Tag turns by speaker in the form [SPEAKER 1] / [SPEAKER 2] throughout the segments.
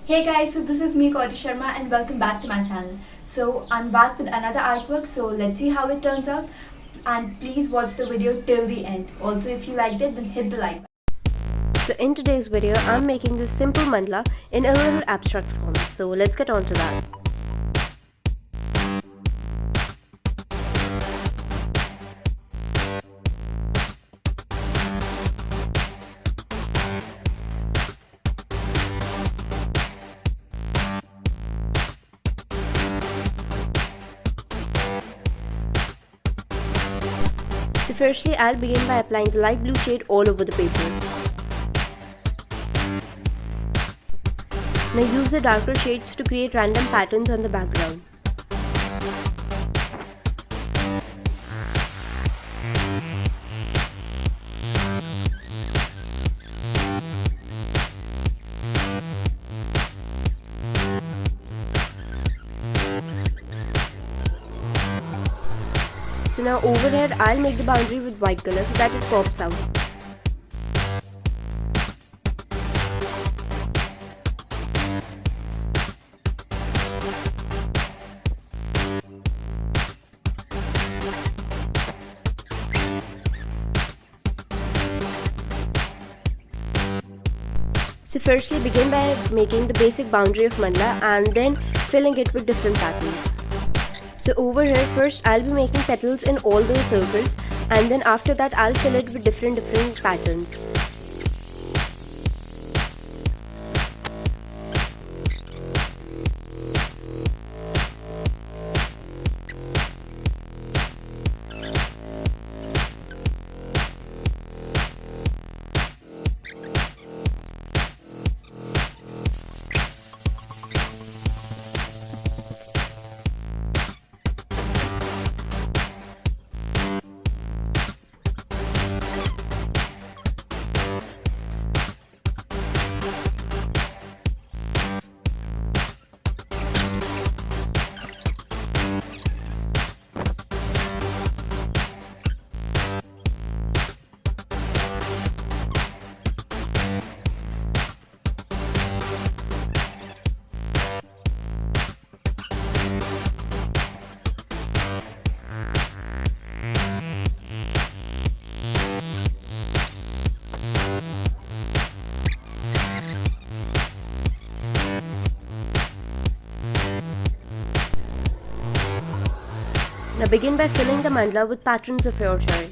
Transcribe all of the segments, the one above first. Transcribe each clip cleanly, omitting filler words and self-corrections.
[SPEAKER 1] Hey guys, so this is me Gauri Sharma and welcome back to my channel. So I'm back with another artwork, so let's see how it turns out, and please watch the video till the end. Also, if you liked it, then hit the like button.
[SPEAKER 2] So in today's video, I'm making this simple mandala in a little abstract form. So let's get on to that. So firstly, I'll begin by applying the light blue shade all over the paper. Now use the darker shades to create random patterns on the background. So now over here, I'll make the boundary with white color so that it pops out. So firstly, begin by making the basic boundary of mandala and then filling it with different patterns. So over here, first I'll be making petals in all those circles, and then after that I'll fill it with different patterns. Now begin by filling the mandala with patterns of your choice.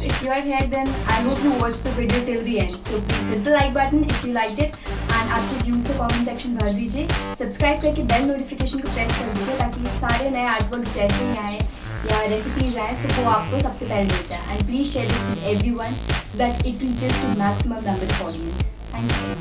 [SPEAKER 1] if you are here, then I hope you watched the video till the end. So please hit the like button if you liked it, and आपके views से comment section भर दीजिए. Subscribe करके bell notification को press कर दीजिए ताकि सारे नए artworks जैसे ही आए या recipes आए तो वो आपको सबसे पहले मिल जाए. And please share this with everyone so that it reaches to maximum number of audience. Thank you.